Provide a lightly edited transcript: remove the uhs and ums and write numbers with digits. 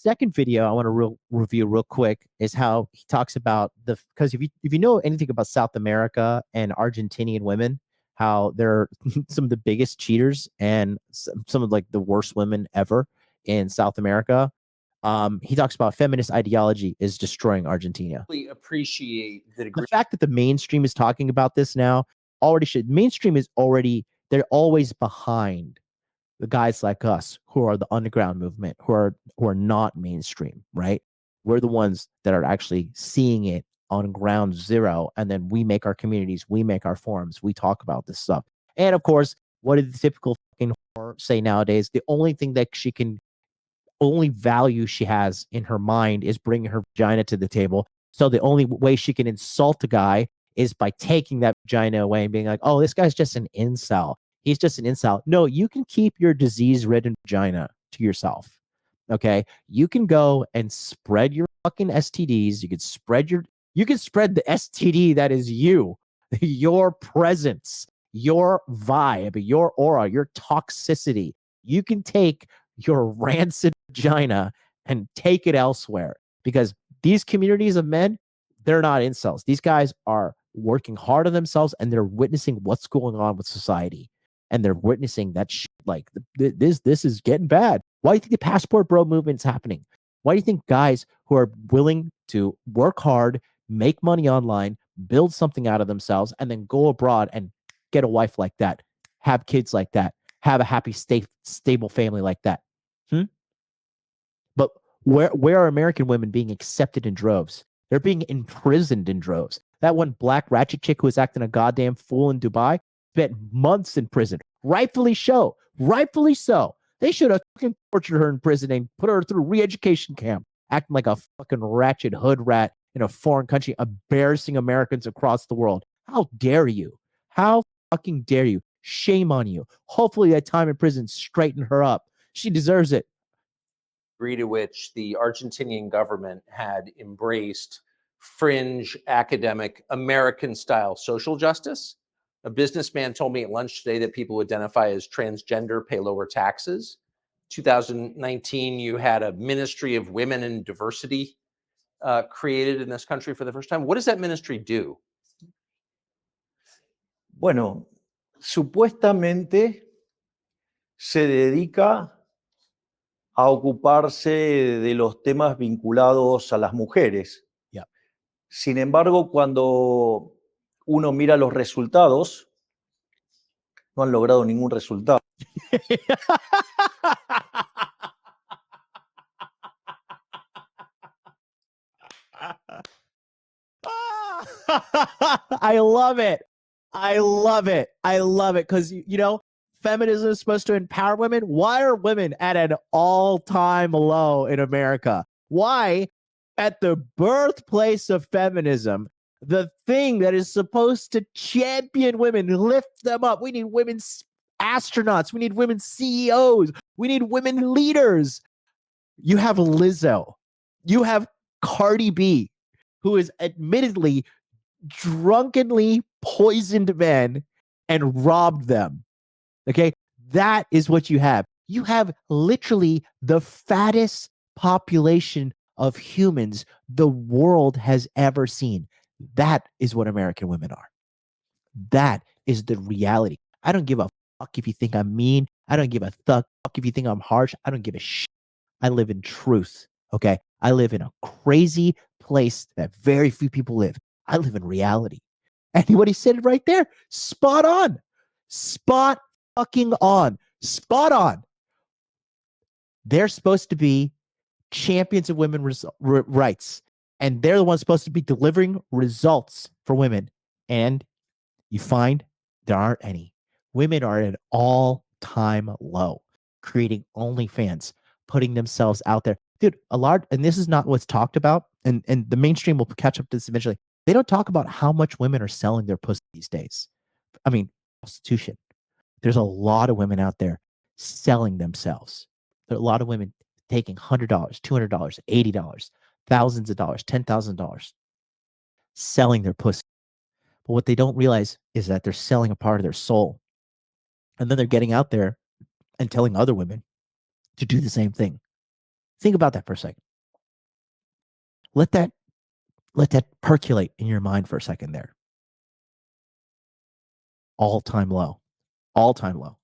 second video I want to review real quick is how he talks about because if you know anything about South America and Argentinian women, how they're some of the biggest cheaters and some of like the worst women ever in South America. He talks about feminist ideology is destroying Argentina. We appreciate the fact that the mainstream is talking about this now already should. Mainstream is already, they're always behind the guys like us who are the underground movement, who are not mainstream, right? We're the ones that are actually seeing it on ground zero, and then we make our communities, we make our forums, we talk about this stuff. And of course, what did the typical fucking whore say nowadays? The only thing that she can, only value she has in her mind is bringing her vagina to the table. So the only way she can insult a guy is by taking that vagina away and being like, oh, this guy's just an incel. He's just an incel. No, you can keep your disease-ridden vagina to yourself. Okay? You can go and spread your fucking STDs. You can spread the STD that is you, your presence, your vibe, your aura, your toxicity. You can take your rancid vagina and take it elsewhere, because these communities of men, they're not incels. These guys are working hard on themselves, and they're witnessing what's going on with society, and they're witnessing that shit, like this is getting bad. Why do you think the passport bro movement's happening? Why do you think guys who are willing to work hard, make money online, build something out of themselves, and then go abroad and get a wife like that, have kids like that, have a happy, stable family like that? But where are American women being accepted in droves? They're being imprisoned in droves. That one black ratchet chick who was acting a goddamn fool in Dubai spent months in prison. Rightfully so. Rightfully so. They should have fucking tortured her in prison and put her through re-education camp, acting like a fucking ratchet hood rat in a foreign country, embarrassing Americans across the world. How dare you? How fucking dare you? Shame on you. Hopefully that time in prison straightened her up. She deserves it. Degree to which the Argentinian government had embraced fringe academic American style social justice. A businessman told me at lunch today that people who identify as transgender pay lower taxes. 2019, you had a Ministry of Women and Diversity created in this country for the first time. What does that ministry do? Bueno, supuestamente se dedica a ocuparse de los temas vinculados a las mujeres. Yeah. Sin embargo, cuando uno mira los resultados, no han logrado ningún resultado. I love it. I love it. I love it. Because, feminism is supposed to empower women. Why are women at an all-time low in America? Why, at the birthplace of feminism, the thing that is supposed to champion women, lift them up? We need women astronauts. We need women CEOs. We need women leaders. You have Lizzo. You have Cardi B, who is admittedly drunkenly poisoned men and robbed them. Okay, that is what you have. You have literally the fattest population of humans the world has ever seen. That is what American women are. That is the reality. I don't give a fuck if you think I'm mean. I don't give a fuck if you think I'm harsh. I don't give a shit. I live in truth. Okay, I live in a crazy place that very few people live. I live in reality. And what he said right there, spot on. Spot fucking on. Spot on. They're supposed to be champions of women's rights. And they're the ones supposed to be delivering results for women. And you find there aren't any. Women are at an all-time low, creating OnlyFans, putting themselves out there. Dude, and this is not what's talked about, and the mainstream will catch up to this eventually. They don't talk about how much women are selling their pussy these days. I mean, prostitution. There's a lot of women out there selling themselves. There are a lot of women taking $100, $200, $80, thousands of dollars, $10,000, selling their pussy. But what they don't realize is that they're selling a part of their soul. And then they're getting out there and telling other women to do the same thing. Think about that for a second. Let that percolate in your mind for a second there. All-time low. All-time low.